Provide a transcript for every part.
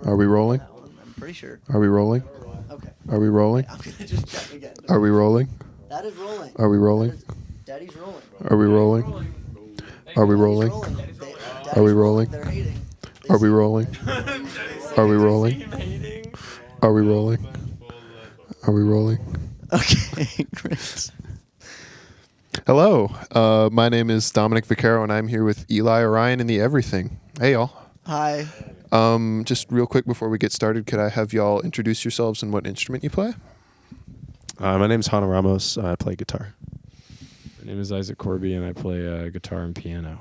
over. Are we rolling? That one, I'm pretty sure. Are we rolling? Okay. Are we rolling? I'm gonna just check again. Are we rolling? That is rolling. Are we rolling? Daddy's rolling. Are we rolling? Are we Daddy's rolling? rolling. Are we rolling? They're hating. Are we rolling? Are we rolling? Are we rolling? Are we rolling? Okay, great. Hello, my name is Dominick Vaccaro, and I'm here with Eli Orion in the Everything. Hey, y'all. Hi. Just real quick before we get started, could I have y'all introduce yourselves and what instrument you play? My name's Hannah Ramos. I play guitar. My name is Isaac Corby, and I play guitar and piano.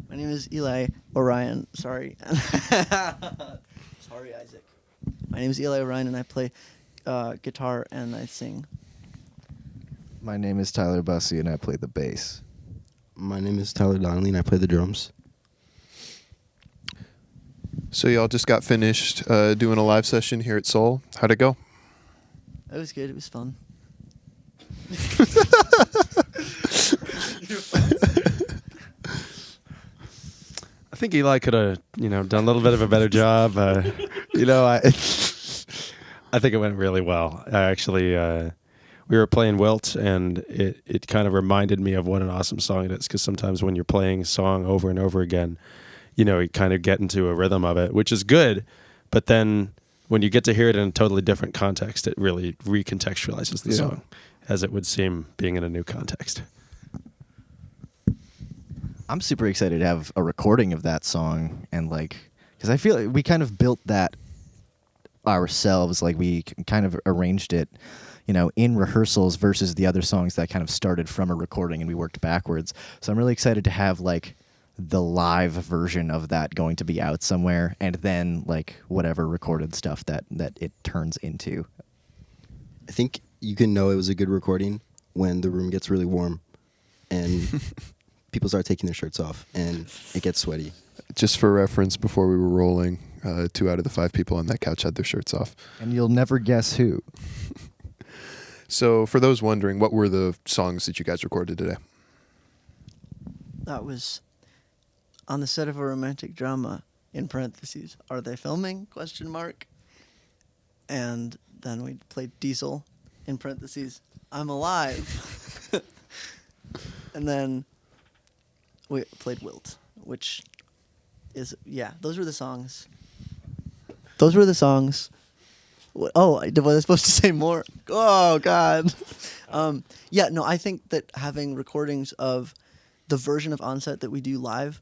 My name is Eli Orion. Sorry. Sorry, Isaac. My name is Eli Orion, and I play guitar and I sing. My name is Tyler Bussey, and I play the bass. My name is Tyler Donnelly, and I play the drums. So y'all just got finished doing a live session here at Soul. How'd it go? It was good. It was fun. I think Eli could have, done a little bit of a better job. I think it went really well. We were playing Wilt, and it kind of reminded me of what an awesome song it is, because sometimes when you're playing a song over and over again, you kind of get into a rhythm of it, which is good, but then when you get to hear it in a totally different context, it really recontextualizes the song, as it would seem being in a new context. I'm super excited to have a recording of that song, and because I feel like we kind of built that ourselves. Like we kind of arranged it, in rehearsals versus the other songs that kind of started from a recording and we worked backwards. So I'm really excited to have the live version of that going to be out somewhere, and then whatever recorded stuff that it turns into. I think you can know it was a good recording when the room gets really warm and people start taking their shirts off and it gets sweaty. Just for reference, before we were rolling, 2 out of the 5 people on that couch had their shirts off. And you'll never guess who. So for those wondering, what were the songs that you guys recorded today? That was on the set of a romantic drama, in parentheses, are they filming? ? And then we played Diesel, in parentheses, I'm alive. And then we played Wilt, which is, those were the songs. Oh, was I supposed to say more? Oh, God. I think that having recordings of the version of Onset that we do live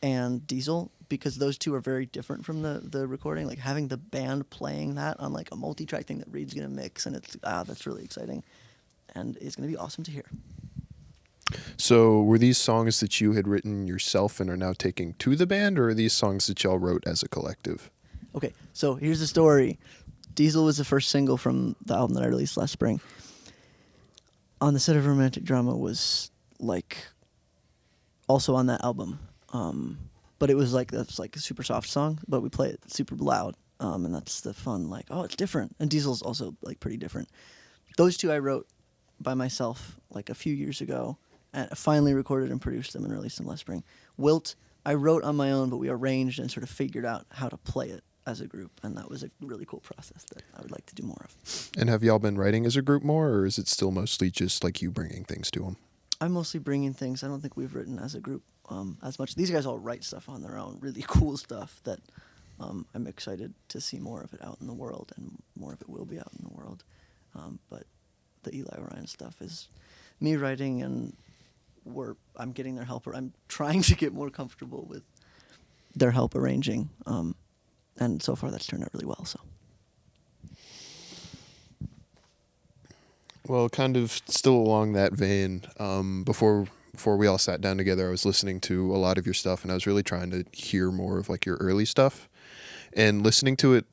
and Diesel, because those two are very different from the recording, having the band playing that on a multi-track thing that Reid's going to mix, and that's really exciting. And it's going to be awesome to hear. So were these songs that you had written yourself and are now taking to the band, or are these songs that y'all wrote as a collective? Okay, so here's the story. Diesel was the first single from the album that I released last spring. On the set of Romantic Drama was also on that album. But it was that's a super soft song, but we play it super loud. And that's the fun, it's different. And Diesel's also pretty different. Those two I wrote by myself a few years ago, and I finally recorded and produced them and released them last spring. Wilt, I wrote on my own, but we arranged and sort of figured out how to play it as a group, and that was a really cool process that I would like to do more of. And have y'all been writing as a group more, or is it still mostly just you bringing things to them? I'm mostly bringing things. I don't think we've written as a group as much. These guys all write stuff on their own, really cool stuff that I'm excited to see more of it out in the world, and more of it will be out in the world. But the Eli Orion stuff is me writing, and I'm getting their help. I'm trying to get more comfortable with their help arranging. And so far, that's turned out really well. So, well, kind of still along that vein. Before we all sat down together, I was listening to a lot of your stuff, and I was really trying to hear more of your early stuff. And listening to it,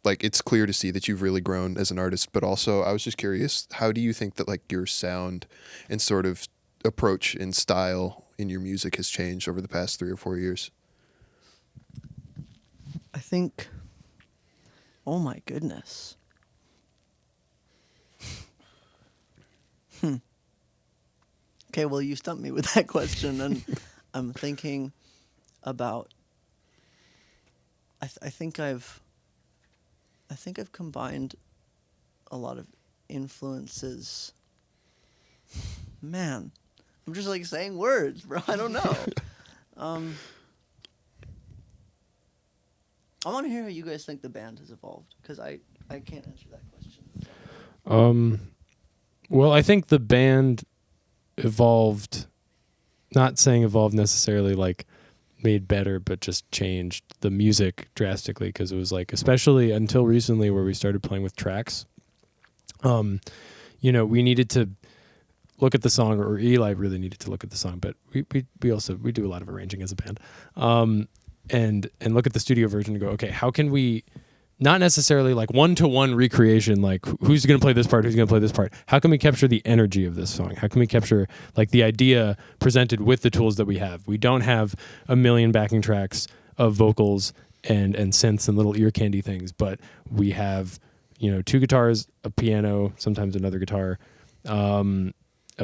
it's clear to see that you've really grown as an artist. But also, I was just curious, how do you think that your sound and sort of approach and style in your music has changed over the past 3 or 4 years? I think, oh my goodness. Okay, well, you stumped me with that question, and I'm thinking about, I think I've combined a lot of influences. Man, I'm just like saying words, bro. I don't know. I want to hear how you guys think the band has evolved, because I can't answer that question. Well, I think the band evolved, not saying evolved necessarily like made better, but just changed the music drastically, because it was like, especially until recently where we started playing with tracks, we needed to look at the song, or Eli really needed to look at the song, but we also do a lot of arranging as a band, and look at the studio version and go, okay, how can we, not necessarily like one-to-one recreation, like who's going to play this part, who's going to play this part. How can we capture the energy of this song? How can we capture like the idea presented with the tools that we have? We don't have a million backing tracks of vocals and synths and little ear candy things, but we have, 2 guitars, a piano, sometimes another guitar, a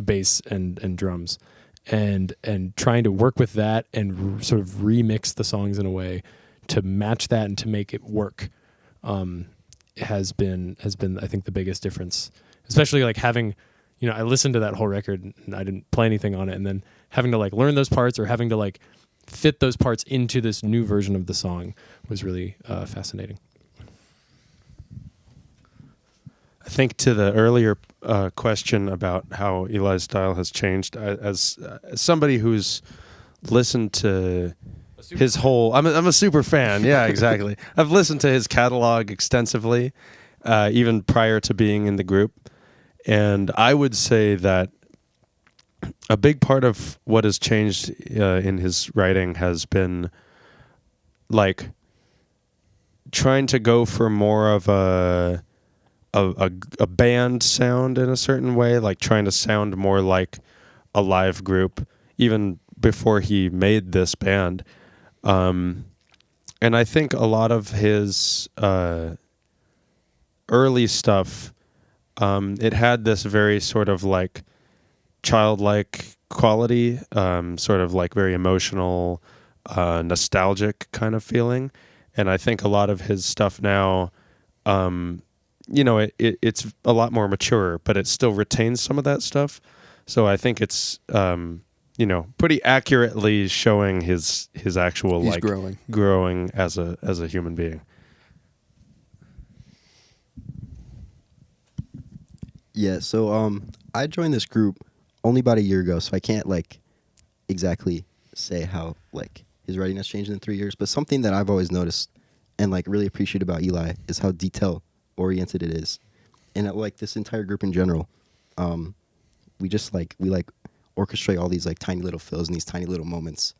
bass and drums, and trying to work with that and sort of remix the songs in a way to match that and to make it work. Has been I think the biggest difference, especially like having, I listened to that whole record and I didn't play anything on it, and then having to like learn those parts or having to like fit those parts into this new version of the song was really fascinating. I think to the earlier question about how Eli's style has changed, as somebody who's listened to his whole, I'm a super fan. Yeah, exactly. I've listened to his catalog extensively, even prior to being in the group, and I would say that a big part of what has changed in his writing has been like trying to go for more of a band sound in a certain way, like trying to sound more like a live group, even before he made this band. And I think a lot of his early stuff, it had this very sort of like childlike quality, sort of like very emotional, nostalgic kind of feeling. And I think a lot of his stuff now, it's a lot more mature, but it still retains some of that stuff. So I think it's, pretty accurately showing his actual He's like growing as a human being. Yeah, so I joined this group only about a year ago, so I can't like exactly say how like his writing has changed in 3 years, but something that I've always noticed and like really appreciate about Eli is how detail oriented it is. And like this entire group in general, we orchestrate all these like tiny little fills and these tiny little moments,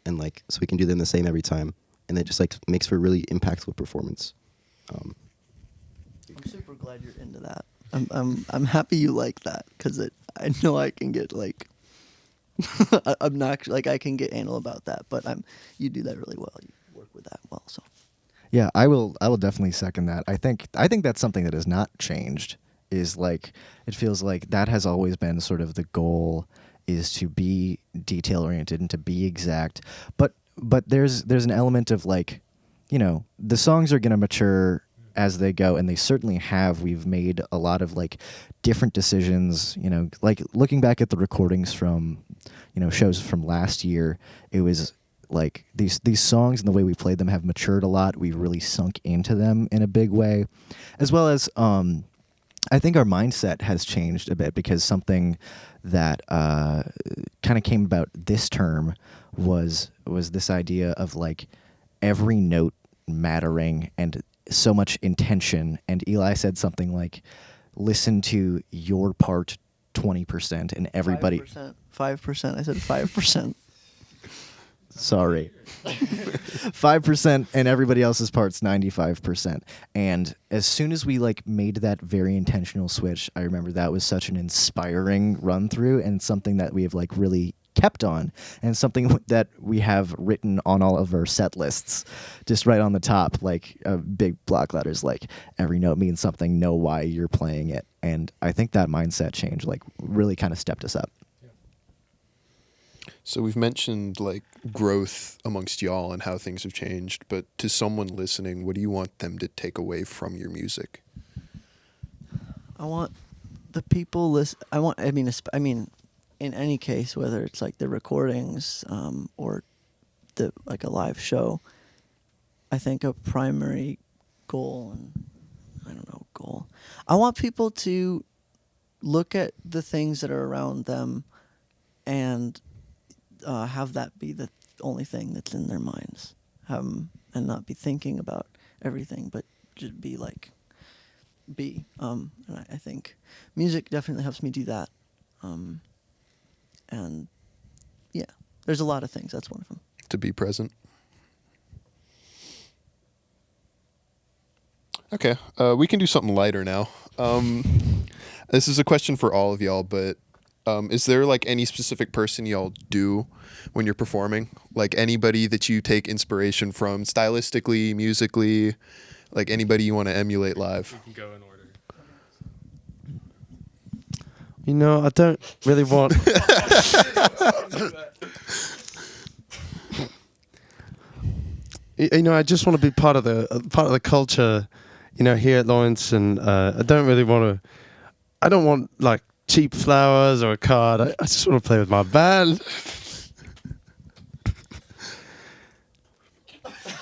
and like so we can do them the same every time, and it just like makes for a really impactful performance. I'm super glad you're into that. I'm happy you like that, because I know I can get like I'm not like I can get anal about that, but you do that really well. You work with that well, so. Yeah, I will definitely second that. I think that's something that has not changed. Is like it feels like that has always been sort of the goal, is to be detail oriented and to be exact. But there's an element of like, the songs are going to mature as they go, and they certainly have. We've made a lot of like different decisions, like looking back at the recordings from, shows from last year, it was like these songs and the way we played them have matured a lot. We've really sunk into them in a big way, as well as I think our mindset has changed a bit, because something that kind of came about this term was this idea of like every note mattering and so much intention. And Eli said something like, listen to your part 20% and everybody 5%. I said 5%. Sorry. 5% and everybody else's part's 95%. And as soon as we like made that very intentional switch, I remember that was such an inspiring run through, and something that we have like really kept on, and something that we have written on all of our set lists, just right on the top, like big block letters, like every note means something, know why you're playing it. And I think that mindset change like really kind of stepped us up. So we've mentioned like growth amongst y'all and how things have changed, but to someone listening, what do you want them to take away from your music? I want the people listen. I mean, in any case, whether it's like the recordings or the like a live show, I think a primary goal, and I don't know, goal. I want people to look at the things that are around them and have that be the only thing that's in their minds, and not be thinking about everything, but just be like, and I think music definitely helps me do that. And yeah, there's a lot of things. That's one of them. To be present. Okay, we can do something lighter now. This is a question for all of y'all, but is there like any specific person y'all do when you're performing? Like anybody that you take inspiration from stylistically, musically, like anybody you want to emulate live? We can go in order. You know, I don't really want. You know, I just want to be part of the culture, you know, here at Lawrence, and I don't really want to. I don't want like cheap flowers or a card. I just want to play with my band.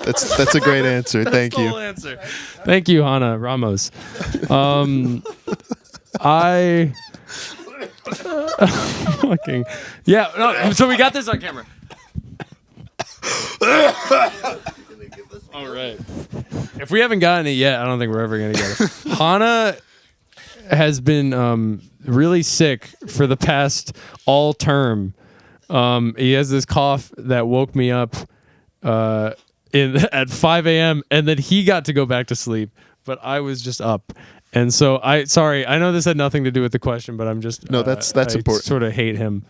That's a great answer. Thank you. Full answer. Thank you, Hannah Ramos. I fucking yeah. No, so we got this on camera. All right. If we haven't gotten it yet, I don't think we're ever gonna get it. Hannah has been really sick for the past all term. He has this cough that woke me up at 5 a.m. and then he got to go back to sleep, but I was just up. And so I know this had nothing to do with the question, but I'm just No, that's I important. Sort of hate him.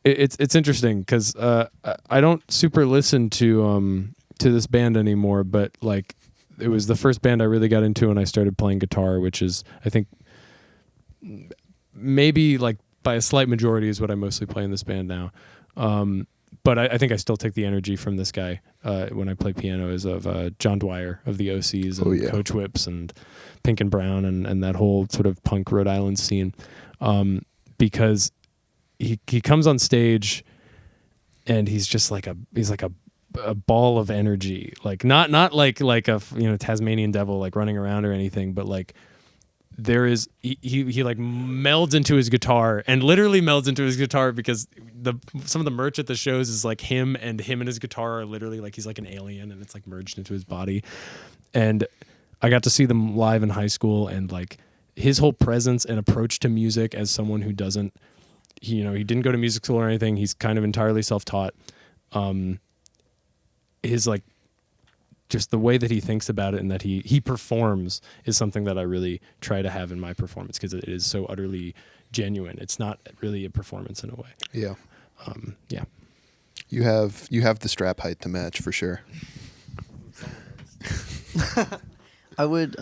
It's interesting because I don't super listen to this band anymore, but like it was the first band I really got into when I started playing guitar, which is I think maybe like by a slight majority is what I mostly play in this band now. But I think I still take the energy from this guy when I play piano is of John Dwyer of the OCs and Coach Whips and Pink and Brown and that whole sort of punk Rhode Island scene, because he comes on stage and he's just like a ball of energy, like not like a Tasmanian devil like running around or anything, but like there is he like melds into his guitar and literally melds into his guitar because some of the merch at the shows is like him and his guitar are literally like he's like an alien and it's like merged into his body. And I got to see them live in high school, and like his whole presence and approach to music as someone who doesn't, he didn't go to music school or anything. He's kind of entirely self-taught. His like just the way that he thinks about it and that he performs is something that I really try to have in my performance because it is so utterly genuine. It's not really a performance in a way. Yeah. Yeah. You have the strap height to match for sure. I would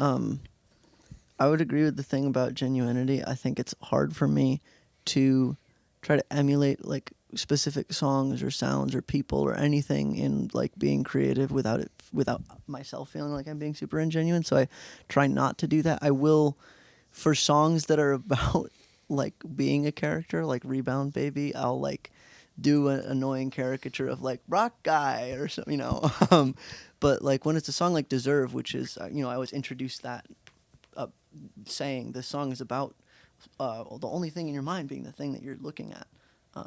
agree with the thing about genuinity. I think it's hard for me to try to emulate like specific songs or sounds or people or anything in like being creative without myself feeling like I'm being super ingenuine. So I try not to do that. I will, for songs that are about like being a character, like Rebound Baby, I'll like do an annoying caricature of like rock guy or something, but like when it's a song like Deserve, which is, I always introduce that saying this song is about the only thing in your mind being the thing that you're looking at,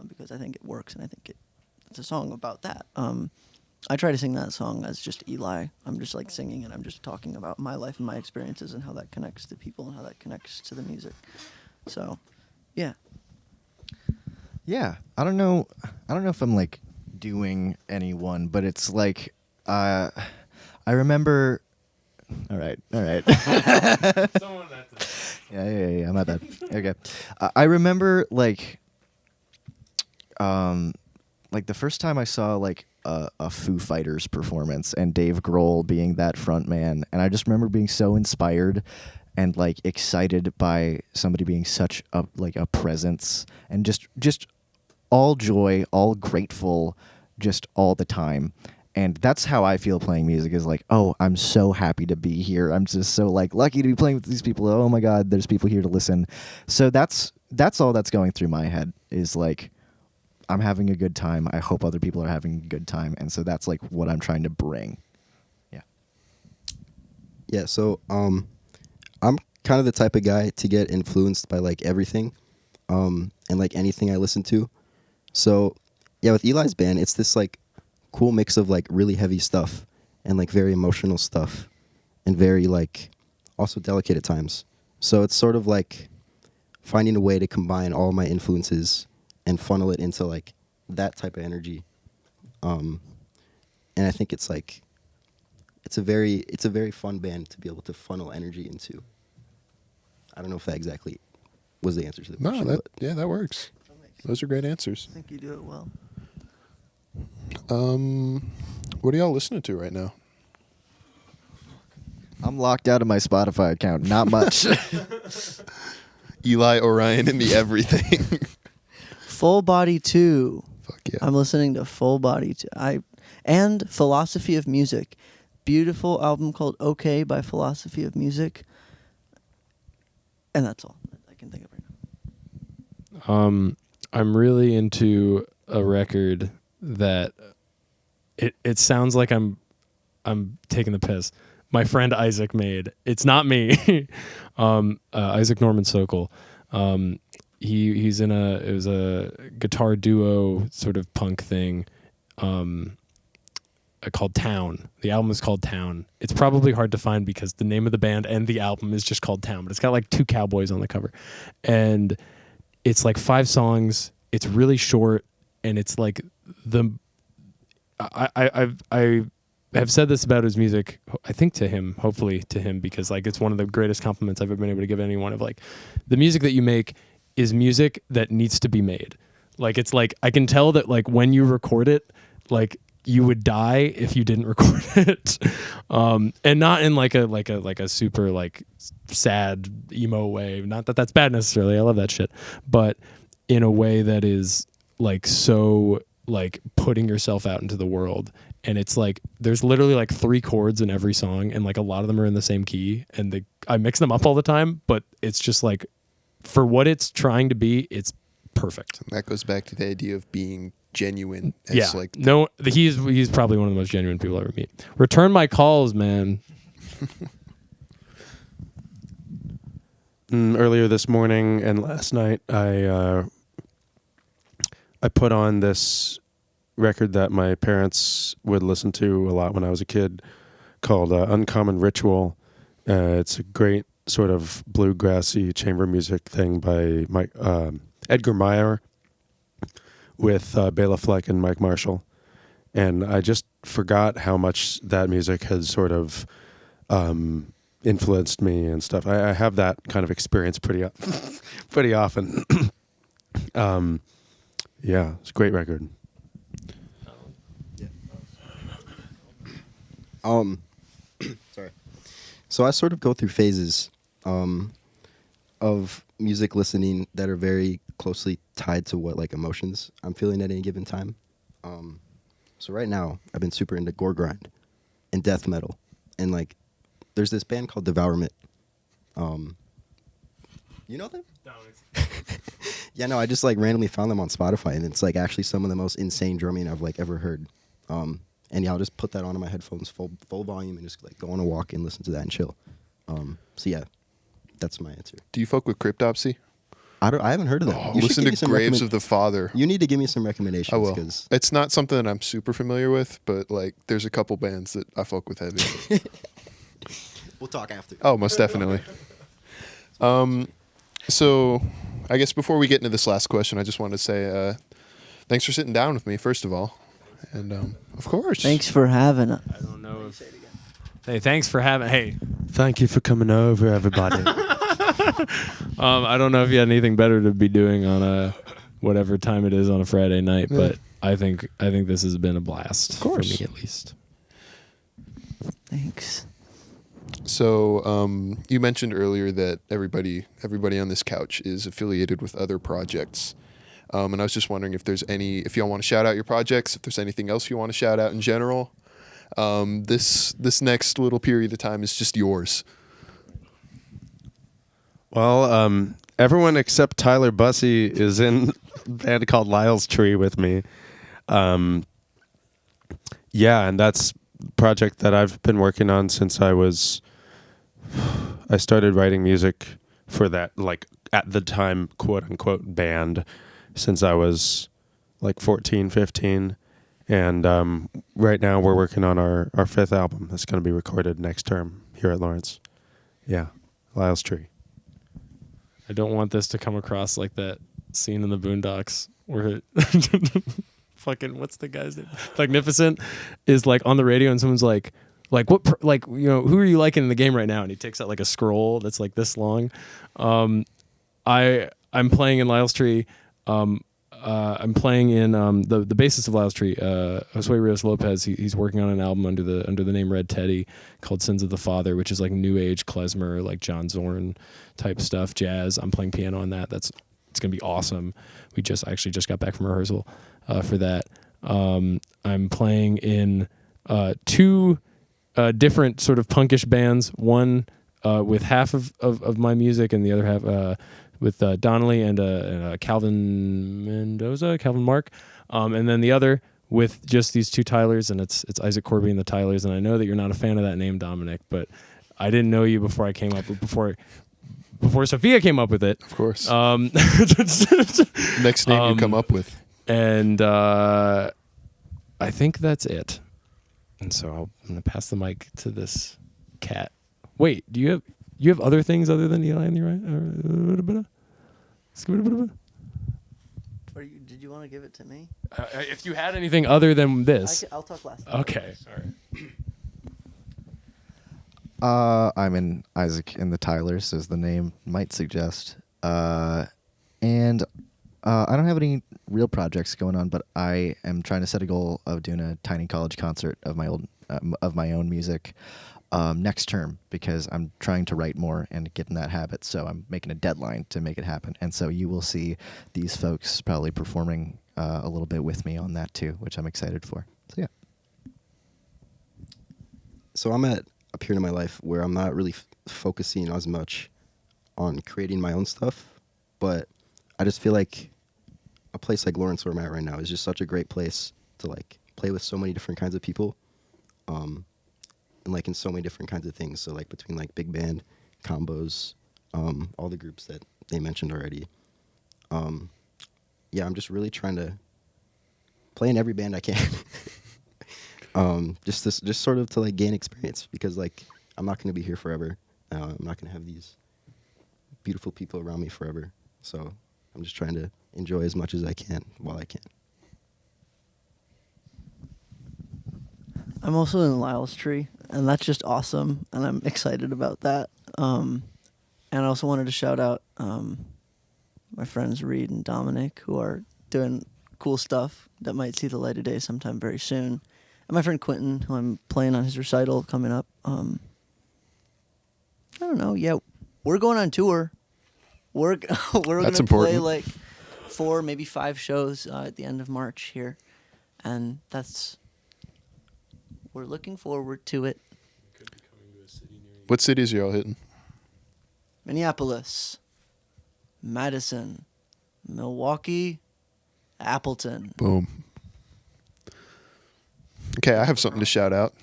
because I think it works and I think it's a song about that. I try to sing that song as just Eli. I'm just like singing and I'm just talking about my life and my experiences and how that connects to people and how that connects to the music. So, yeah. Yeah, I don't know if I'm like doing anyone, but it's like I remember. All right. Yeah. My bad. Okay, I remember like the first time I saw like a Foo Fighters performance and Dave Grohl being that front man, and I just remember being so inspired and like excited by somebody being such a presence, and just all joy, all grateful, just all the time. And that's how I feel playing music, is like, oh, I'm so happy to be here. I'm just so like lucky to be playing with these people. Oh my God, there's people here to listen. So that's all that's going through my head, is like, I'm having a good time. I hope other people are having a good time. And so that's like what I'm trying to bring. Yeah. Yeah, so I'm kind of the type of guy to get influenced by like everything, and like anything I listen to. So yeah, with Eli's band, it's this like cool mix of like really heavy stuff and like very emotional stuff and very like also delicate at times. So it's sort of like finding a way to combine all my influences and funnel it into like that type of energy. And I think it's like it's a very fun band to be able to funnel energy into. I don't know if that exactly was the answer to the question. No, that works. Those are great answers. I think you do it well. What are y'all listening to right now? I'm locked out of my Spotify account. Not much. Eli, Orion, and the everything. Full Body 2. Fuck yeah. I'm listening to Full Body 2. And Philosophy of Music. Beautiful album called OK by Philosophy of Music. And that's all I can think of right now. I'm really into a record that it sounds like I'm taking the piss. My friend Isaac made. It's not me. Isaac Norman Sokol. He's in it was a guitar duo sort of punk thing called Town. The album is called Town. It's probably hard to find because the name of the band and the album is just called Town, but it's got like 2 cowboys on the cover. And it's like 5 songs. It's really short, and it's like I have said this about his music, I think to him, hopefully to him, because like it's one of the greatest compliments I've ever been able to give anyone, of like the music that you make is music that needs to be made. Like it's like I can tell that like when you record it, like you would die if you didn't record it, and not in like a super like sad emo way. Not that that's bad necessarily. I love that shit, but in a way that is like so like putting yourself out into the world. And it's like there's literally like 3 chords in every song, and like a lot of them are in the same key, and I mix them up all the time, but it's just like for what it's trying to be, it's perfect. That goes back to the idea of being genuine. Yeah, like no, he's probably one of the most genuine people I ever meet. Return my calls, man. Earlier this morning and last night, I put on this record that my parents would listen to a lot when I was a kid, called Uncommon Ritual. It's a great sort of bluegrassy chamber music thing by Edgar Meyer with Bela Fleck and Mike Marshall. And I just forgot how much that music has sort of influenced me and stuff. I have that kind of experience pretty often. Yeah, it's a great record. Sorry. So I sort of go through phases of music listening that are very closely tied to what like emotions I'm feeling at any given time. So right now I've been super into gore grind and death metal, and like there's this band called Devourment. You know them? No, Yeah, no, I just like randomly found them on Spotify, and it's like actually some of the most insane drumming I've like ever heard. And yeah, I'll just put that on my headphones full volume and just like go on a walk and listen to that and chill. So yeah, that's my answer. Do you fuck with Cryptopsy? I haven't heard of that. Oh, listen to Graves of the Father. You need to give me some recommendations. I will. 'Cause It's not something that I'm super familiar with, but like there's a couple bands that I fuck with heavy. we'll talk after. Oh, most definitely. So I guess before we get into this last question, I just wanted to say thanks for sitting down with me, first of all. And of course. Thanks for having us. I don't know if. Hey, thanks for having. Hey, Thank you for coming over, everybody. I don't know if you had anything better to be doing on a whatever time it is on a Friday night, but I think this has been a blast. Of course. For me at least. Thanks. So you mentioned earlier that everybody on this couch is affiliated with other projects, and I was just wondering if y'all want to shout out your projects, if there's anything else you want to shout out in general. This next little period of time is just yours. Well, everyone except Tyler Bussey is in a band called Lyle's Tree with me. Yeah, and that's a project that I've been working on since I started writing music for that, like at the time, quote unquote, band, since I was like 14, 15. And right now we're working on our 5th album that's going to be recorded next term here at Lawrence. Yeah, Lyle's Tree. I don't want this to come across like that scene in the Boondocks where fucking what's the guy's name? Magnificent is like on the radio and someone's like what who are you liking in the game right now? And he takes out like a scroll that's like this long. I'm playing in Lyle's Tree. I'm playing in the bassist of Lyle's Tree, Josue Rios Lopez. He's working on an album under the name Red Teddy called Sins of the Father, which is like new age klezmer, like John Zorn type stuff, jazz. I'm playing piano on that. It's gonna be awesome. We just got back from rehearsal for that. I'm playing in 2 different sort of punkish bands. One with half of my music, and the other half with Donnelly and Calvin Mark, and then the other with just these 2 Tylers, and it's Isaac Corby and the Tylers. And I know that you're not a fan of that name, Dominic, but I didn't know you before I came up with before Sophia came up with it. Of course. Next name you come up with. And I think that's it. And so I'm gonna pass the mic to this cat. Wait, do you have other things other than Eli and Uriah? Did you want to give it to me? If you had anything other than this. I'll talk last. Okay. All right. I'm in Isaac and the Tylers, as the name might suggest. And I don't have any real projects going on, but I am trying to set a goal of doing a tiny college concert of my own music next term, because I'm trying to write more and get in that habit. So I'm making a deadline to make it happen. And so you will see these folks probably performing a little bit with me on that too, which I'm excited for. So yeah. So I'm at a period in my life where I'm not really focusing as much on creating my own stuff, but I just feel like a place like Lawrence, where I'm at right now, is just such a great place to like play with so many different kinds of people, and like in so many different kinds of things. So like between like big band combos, all the groups that they mentioned already. Yeah, I'm just really trying to play in every band I can. Just sort of to like gain experience, because like I'm not going to be here forever. I'm not going to have these beautiful people around me forever. So I'm just trying to enjoy as much as I can while I can. I'm also in Lyle's Tree, and that's just awesome, and I'm excited about that. And I also wanted to shout out my friends Reid and Dominick, who are doing cool stuff that might see the light of day sometime very soon. And my friend Quentin, who I'm playing on his recital coming up. I don't know. Yeah, we're going on tour. We're going to play like 4, maybe 5 shows at the end of March here, and we're looking forward to it. What cities are y'all hitting? Minneapolis, Madison, Milwaukee, Appleton. Boom. Okay, I have something to shout out.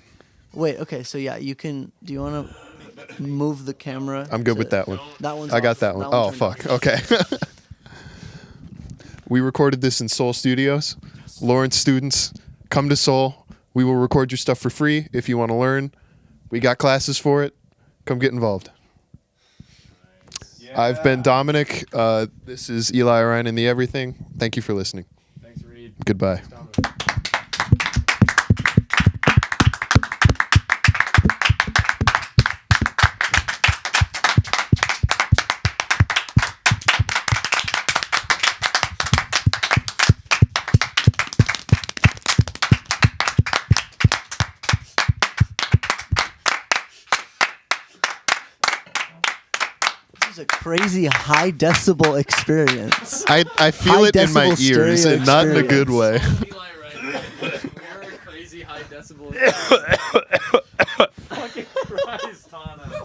Wait, okay, so yeah, you can. Do you want to move the camera? I'm good with that one. That one's I got off. that one. That Oh, one's fuck. turned Okay. We recorded this in Seoul Studios. Lawrence students, come to Seoul. We will record your stuff for free if you want to learn. We got classes for it. Come get involved. Yeah. I've been Dominic. This is Eli Ryan and the Everything. Thank you for listening. Thanks, Reid. Goodbye. Thanks, was a crazy high decibel experience. I feel High it in my decibel ears, stereo and not in a good way. Crazy high decibel. Fucking Christ, Tana.